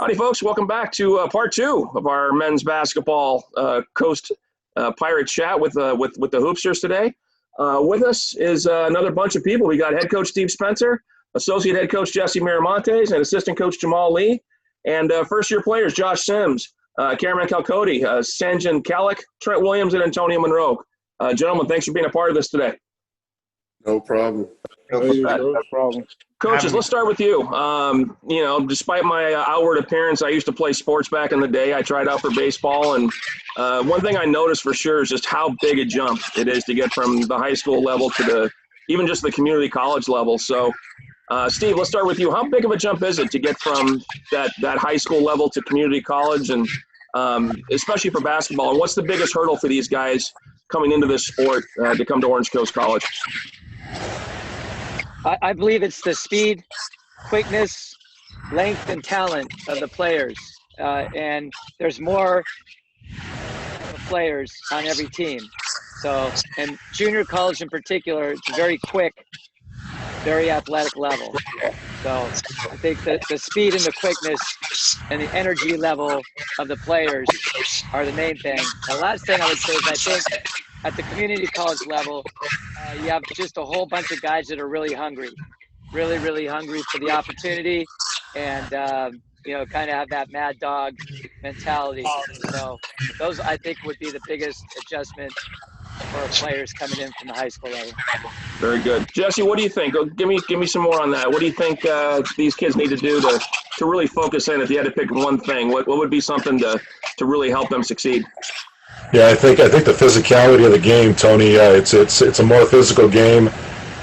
Howdy, folks. Welcome back to part two of our men's basketball Coast Pirate chat with the Hoopsters today. With us is another bunch of people. We got head coach Steve Spencer, associate head coach Jesse Miramontes, and assistant coach Jamal Lee, and first-year players Josh Sims, Cameron Calcody, Sanjan Kalik, Trent Williams, and Antonio Monroe. Gentlemen, thanks for being a part of this today. No problem. No problem. Coaches, let's start with you. Despite my outward appearance, I used to play sports back in the day. I tried out for baseball, and one thing I noticed for sure is just how big a jump it is to get from the high school level to even just the community college level. So, Steve, let's start with you. How big of a jump is it to get from that high school level to community college, and especially for basketball? And what's the biggest hurdle for these guys coming into this sport to come to Orange Coast College? I believe it's the speed, quickness, length, and talent of the players. And there's more players on every team. So, and junior college in particular, it's a very quick, very athletic level. So I think that the speed and the quickness and the energy level of the players are the main thing. The last thing I would say is I think at the community college level, you have just a whole bunch of guys that are really hungry, really hungry for the opportunity, and kind of have that mad dog mentality. So those, I think, would be the biggest adjustment for players coming in from the high school level. Very good. Jesse, what do you think? Give me some more on that. What do you think these kids need to do to really focus in? If you had to pick one thing, what would be something to really help them succeed? Yeah, I think the physicality of the game, Tony. It's a more physical game.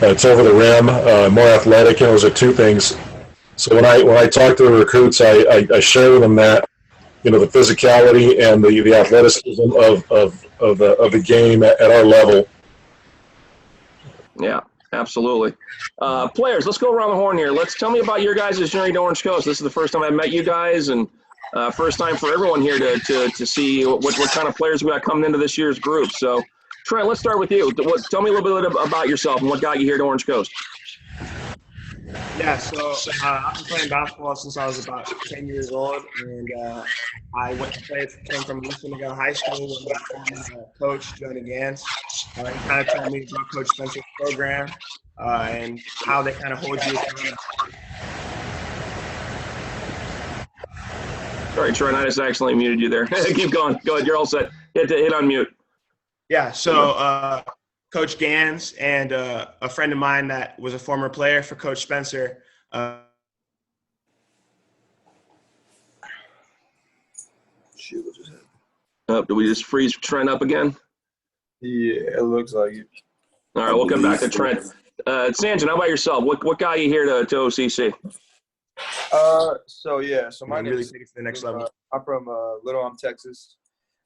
It's over the rim, more athletic. And those are two things. So when I talk to the recruits, I share with them that the physicality and the athleticism of the game at our level. Yeah, absolutely. Players, let's go around the horn here. Tell me about your guys' journey to Orange Coast. This is the first time I've met you guys, and first time for everyone here to see what kind of players we got coming into this year's group. So, Trent, let's start with you. Tell me a little bit about yourself and what got you here to Orange Coast. Yeah, so I've been playing basketball since I was about 10 years old, and I came from Eastern High School with my coach, Johnny Gans. He kind of told me about Coach Spencer's program and how they kind of hold you accountable. Sorry, Trent, I just accidentally muted you there. Keep going. Go ahead. You're all set. Hit on mute. Yeah, so Coach Gans and a friend of mine that was a former player for Coach Spencer. Shoot, what just happened? Did we just freeze Trent up again? Yeah, it looks like it. All right, we'll come back to Trent. Sanjan, how about yourself? What got you here to OCC? So my name is take it to the next level. I'm from Little Elm, Texas.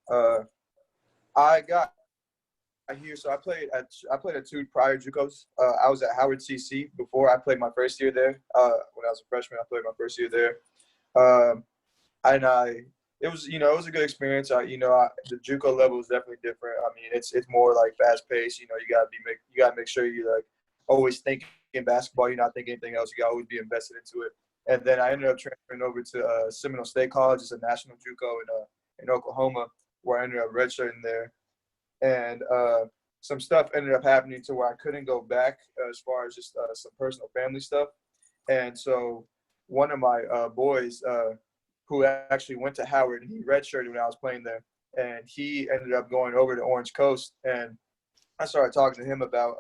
I got here, so I played at two prior JUCOs. I was at Howard CC before I played my first year there. When I was a freshman, I played my first year there. It was a good experience. The JUCO level is definitely different. I mean, it's more like fast paced. You gotta make sure you're like always thinking basketball. You're not thinking anything else. You gotta always be invested into it. And then I ended up transferring over to Seminole State College. It's a national JUCO in Oklahoma, where I ended up redshirting there. And some stuff ended up happening to where I couldn't go back as far as just some personal family stuff. And so one of my boys who actually went to Howard, he redshirted when I was playing there, and he ended up going over to Orange Coast. And I started talking to him about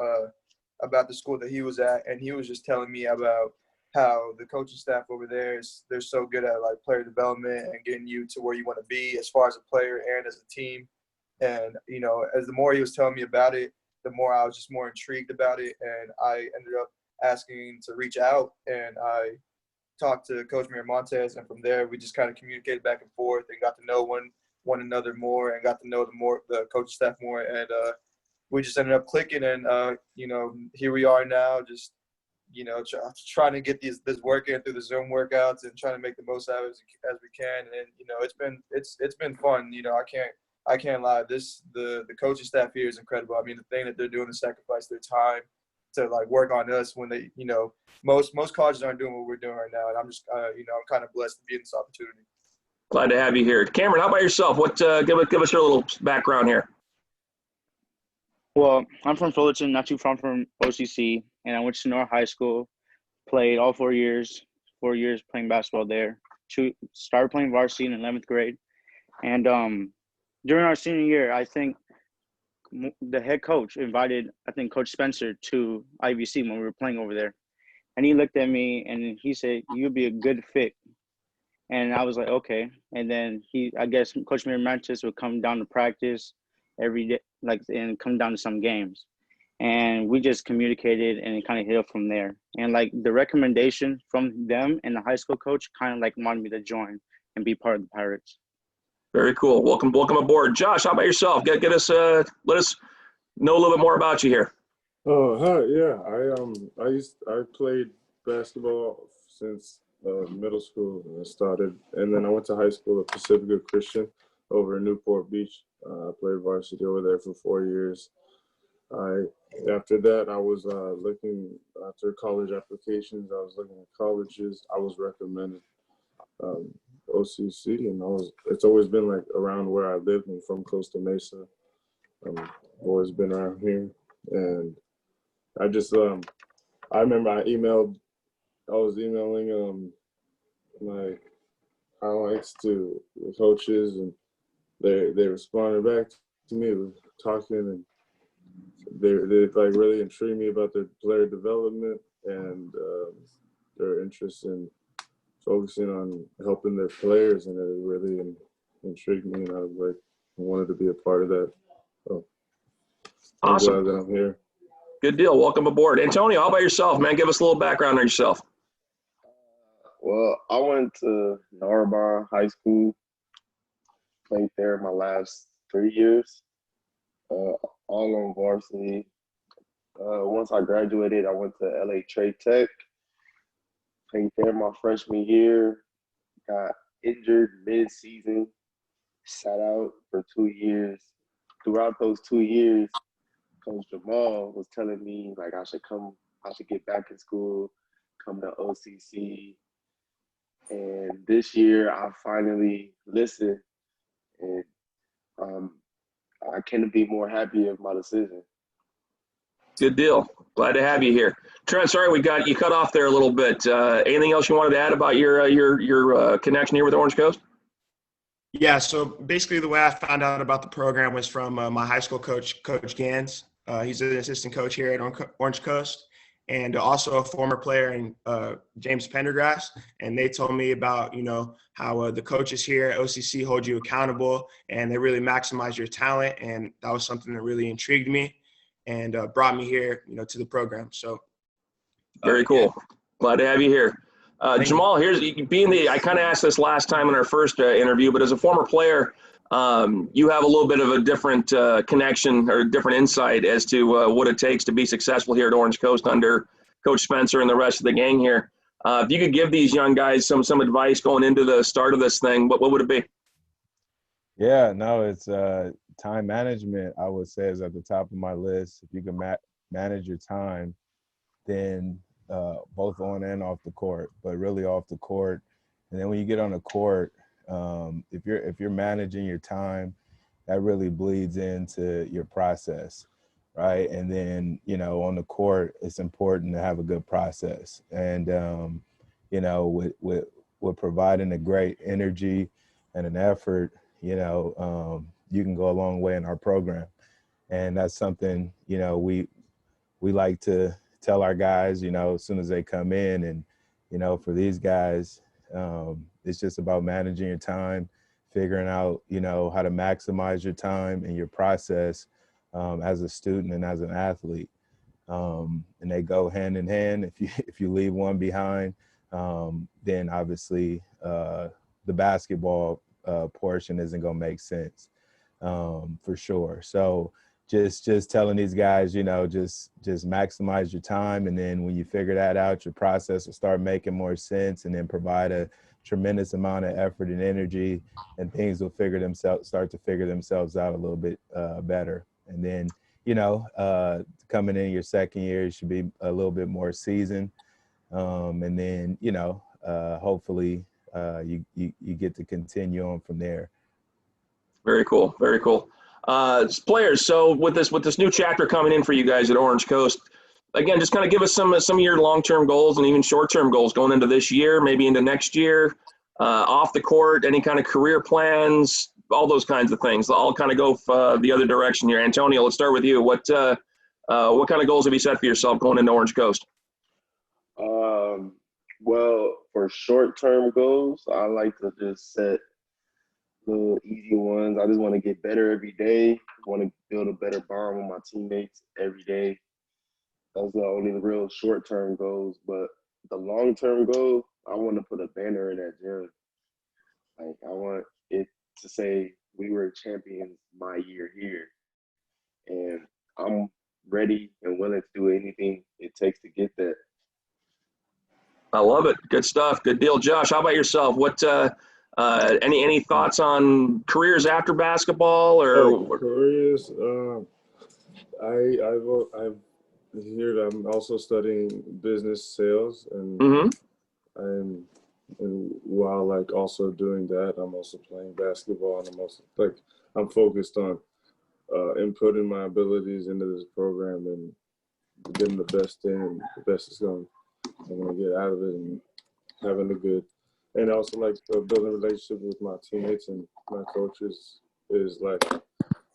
the school that he was at, and he was just telling me about how the coaching staff over there they're so good at like player development and getting you to where you want to be as far as a player and as a team. And as the more he was telling me about it, the more I was just more intrigued about it, and I ended up asking to reach out, and I talked to Coach Miramontes, and from there we just kind of communicated back and forth and got to know one another more and got to know the coaching staff more, and we just ended up clicking, and here we are now, just trying to get this work in through the Zoom workouts and trying to make the most out of it as we can. And it's been fun. I can't lie. The coaching staff here is incredible. I mean, the thing that they're doing to sacrifice their time to like work on us when they, most colleges aren't doing what we're doing right now. And I'm just, I'm kind of blessed to be in this opportunity. Glad to have you here. Cameron, how about yourself? What give us your little background here. Well, I'm from Fullerton, not too far from OCC, and I went to Sonora High School, played all 4 years playing basketball there. Started playing varsity in 11th grade. And during our senior year, I think the head coach invited, Coach Spencer to IVC when we were playing over there. And he looked at me and he said, "You'd be a good fit." And I was like, okay. And then I guess Coach Miramantis would come down to practice every day, and come down to some games. And we just communicated and it kind of hit up from there. And the recommendation from them and the high school coach kind of wanted me to join and be part of the Pirates. Very cool. Welcome aboard. Josh, how about yourself? Let us know a little bit more about you here. Oh, hi. Yeah, I played basketball since middle school. And then I went to high school at Pacifica Christian over in Newport Beach. I played varsity over there for 4 years. After that, I was looking after college applications. I was looking at colleges. I was recommended OCC, and it's always been around where I live. I'm from Costa Mesa. I've always been around here, and I just I remember I was emailing my highlights to the coaches, and they responded back to me with talking, and they really intrigued me about their player development and their interest in focusing on helping their players, and it really intrigued me, and I wanted to be a part of that. So Awesome. I'm glad that I'm here. Good deal. Welcome aboard. Antonio, how about yourself, man? Give us a little background on yourself. Well, I went to Narbonne High School, played there my last 3 years, all on varsity. Once I graduated, I went to LA Trade Tech, played there my freshman year, got injured mid-season, sat out for 2 years. Throughout those 2 years, Coach Jamal was telling me I should get back in school, come to OCC. And this year I finally listened, and I couldn't be more happy with my decision. Good deal. Glad to have you here. Trent, sorry we got you cut off there a little bit. Anything else you wanted to add about your connection here with Orange Coast? Yeah, so basically the way I found out about the program was from my high school coach, Coach Gans. He's an assistant coach here at Orange Coast, and also a former player in James Pendergrass. And they told me about, how the coaches here at OCC hold you accountable and they really maximize your talent. And that was something that really intrigued me and brought me here, to the program. So very cool. Yeah. Glad to have you here. Jamal, I kind of asked this last time in our first interview, but as a former player, you have a little bit of a different connection or different insight as to what it takes to be successful here at Orange Coast under Coach Spencer and the rest of the gang here. If you could give these young guys some advice going into the start of this thing, what would it be? Yeah, no, it's time management, I would say, is at the top of my list. If you can manage your time, then both on and off the court, but really off the court. And then when you get on the court, if you're managing your time, that really bleeds into your process, right? And then, on the court, it's important to have a good process. And, with providing a great energy and an effort, you can go a long way in our program. And that's something, we like to tell our guys, as soon as they come in. And, for these guys, it's just about managing your time, figuring out, how to maximize your time and your process as a student and as an athlete. And they go hand in hand. If you leave one behind, then obviously the basketball portion isn't going to make sense for sure. So just telling these guys, just maximize your time. And then when you figure that out, your process will start making more sense, and then provide a tremendous amount of effort and energy, and things will start to figure themselves out a little bit better. And then, coming in your second year, you should be a little bit more seasoned. And then, hopefully you get to continue on from there. Very cool. Very cool. Players, so with this new chapter coming in for you guys at Orange Coast, again, just kind of give us some of your long-term goals and even short-term goals going into this year, maybe into next year, off the court, any kind of career plans, all those kinds of things. I'll kind of go the other direction here. Antonio, let's start with you. What kind of goals have you set for yourself going into Orange Coast? Well, for short-term goals, I like to just set little easy ones. I just want to get better every day. I want to build a better bond with my teammates every day. Those are only the real short-term goals. But the long-term goal, I want to put a banner in that gym. Like, I want it to say we were champions my year here. And I'm ready and willing to do anything it takes to get that. I love it. Good stuff. Good deal. Josh, how about yourself? What any thoughts on careers after basketball or careers? I've here I'm also studying business sales, and and while like also doing that, I'm also playing basketball, and I'm also I'm focused on inputting my abilities into this program and getting the best in, and the best is going to get out of it, and having a good, and also like building a relationship with my teammates and my coaches is like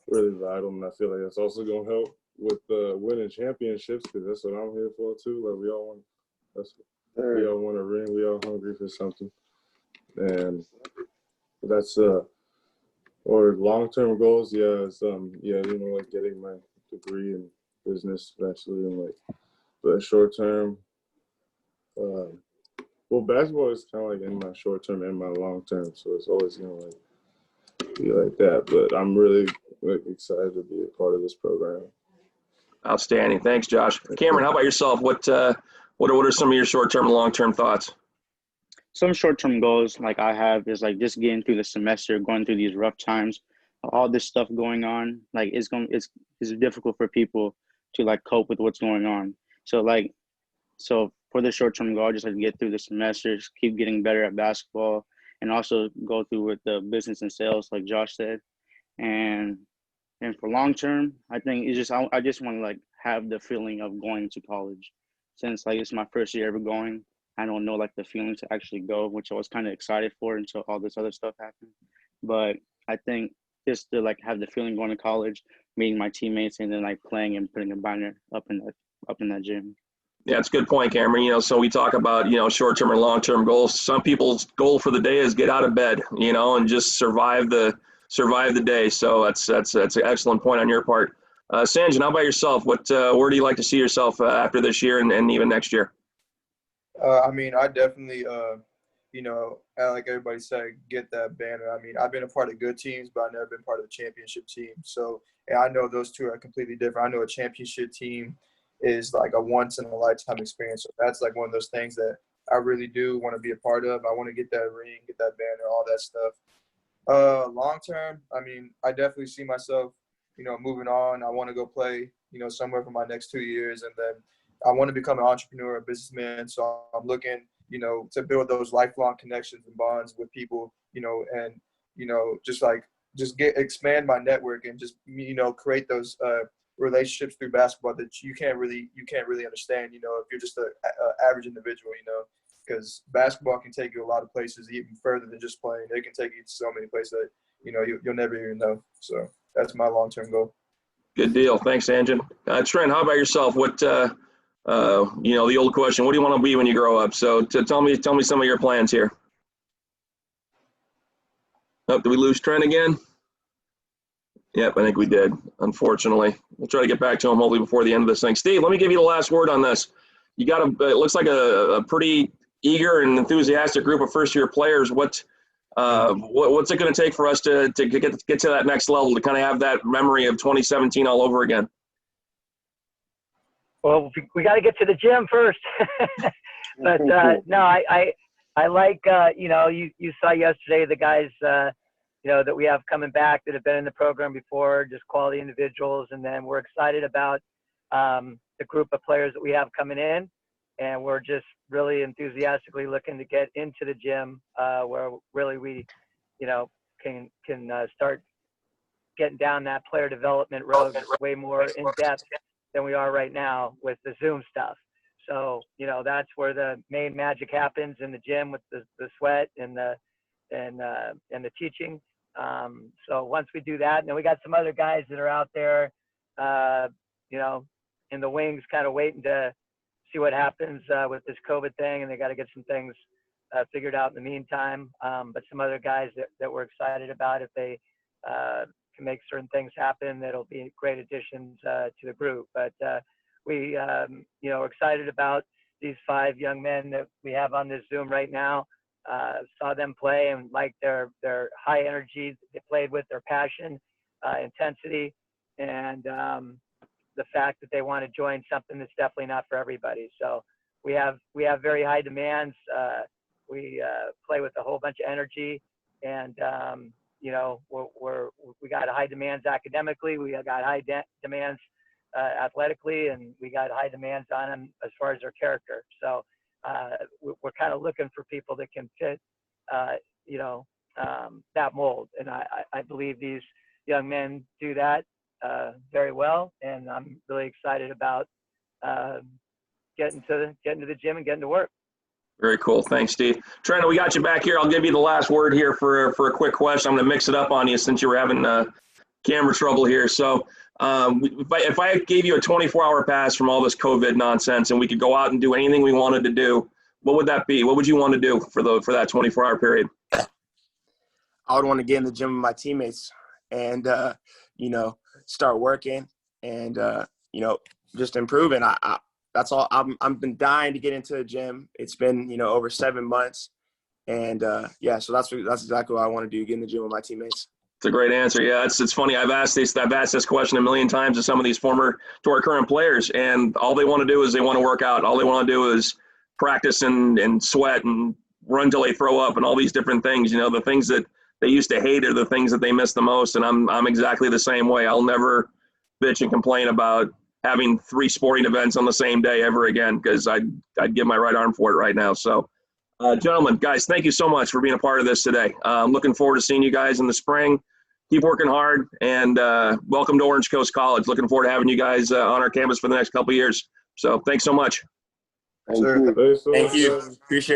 really vital, and I feel like that's also going to help with winning championships, because that's what I'm here for too. Like we all want a ring, we all hungry for something, and that's or long-term goals, like getting my degree in business eventually, and but short-term, well, basketball is kind of like in my short-term and my long-term, so it's always gonna be like that. But I'm really excited to be a part of this program. Outstanding. Thanks, Josh. Cameron, how about yourself? What are some of your short-term and long-term thoughts? Some short-term goals like I have is like just getting through the semester, going through these rough times, all this stuff going on. Like it's difficult for people to like cope with what's going on. So for the short-term goal, just like get through the semesters, keep getting better at basketball, and also go through with the business and sales, like Josh said. And for long-term, I think it's just I just want to like have the feeling of going to college, since like it's my first year ever going. I don't know like the feeling to actually go, which I was kind of excited for until all this other stuff happened. But I think just to like have the feeling going to college, meeting my teammates, and then like playing and putting a banner up in that gym. Yeah, it's a good point, Cameron. So we talk about, short-term and long-term goals. Some people's goal for the day is get out of bed, and just survive the day. So that's an excellent point on your part. Sanjan, how about yourself? Where do you like to see yourself after this year and even next year? I mean, I definitely, like everybody said, get that banner. I mean, I've been a part of good teams, but I've never been part of a championship team. So, and I know those two are completely different. I know a championship team is like a once-in-a-lifetime experience. So that's like one of those things that I really do want to be a part of. I want to get that ring, get that banner, all that stuff. Long term, I mean, I definitely see myself, moving on. I want to go play, somewhere for my next 2 years, and then I want to become an entrepreneur, a businessman. So I'm looking, to build those lifelong connections and bonds with people, and just expand my network and just create those relationships through basketball that you can't really understand, if you're just an average individual, because basketball can take you a lot of places, even further than just playing. It can take you to so many places that you'll never even know. So that's my long-term goal. Good deal. Thanks, Sanjan. Trent, how about yourself? What the old question, what do you want to be when you grow up? So tell me some of your plans here. Oh, did we lose Trent again? Yep, I think we did, unfortunately. We'll try to get back to him hopefully before the end of this thing. Steve, let me give you the last word on this. You got it looks like a pretty eager and enthusiastic group of first-year players. What's it going to take for us to get to that next level, to kind of have that memory of 2017 all over again? Well, we got to get to the gym first. But no, I like, you saw yesterday the guys, that we have coming back that have been in the program before, just quality individuals. And then we're excited about the group of players that we have coming in. And we're just really enthusiastically looking to get into the gym where really we, can start getting down that player development road way more in depth than we are right now with the Zoom stuff. So, that's where the main magic happens in the gym with the sweat and the teaching. So once we do that, and then we got some other guys that are out there, in the wings, kind of waiting to see what happens with this COVID thing, and they got to get some things figured out in the meantime. But some other guys that we're excited about, if they can make certain things happen, that'll be great additions to the group. But we, are excited about these 5 young men that we have on this Zoom right now. Saw them play and like their high energy they played with, their passion, intensity, and the fact that they want to join something that's definitely not for everybody. So we have very high demands. We play with a whole bunch of energy, and we got high demands academically. We got high demands athletically, and we got high demands on them as far as their character. So we're kind of looking for people that can fit, that mold. And I believe these young men do that very well. And I'm really excited about getting to the gym and getting to work. Very cool. Thanks, Steve. Trent, we got you back here. I'll give you the last word here for a quick question. I'm going to mix it up on you since you were having camera trouble here. So if I gave you a 24-hour pass from all this COVID nonsense and we could go out and do anything we wanted to do, what would that be? What would you want to do for that 24-hour period? I would want to get in the gym with my teammates and, start working and, just improving. That's all. I've been dying to get into the gym. It's been, over 7 months. And, so that's exactly what I want to do, get in the gym with my teammates. It's a great answer. Yeah, it's funny. I've asked this question a million times to some of these to our current players, and all they want to do is they want to work out. All they want to do is practice and sweat and run till they throw up and all these different things. The things that they used to hate are the things that they miss the most. And I'm exactly the same way. I'll never bitch and complain about having 3 sporting events on the same day ever again, because I'd give my right arm for it right now. So. Gentlemen, guys, thank you so much for being a part of this today. I'm looking forward to seeing you guys in the spring. Keep working hard, and welcome to Orange Coast College. Looking forward to having you guys on our campus for the next couple of years. So thanks so much. Thank you. Thank you. Appreciate it.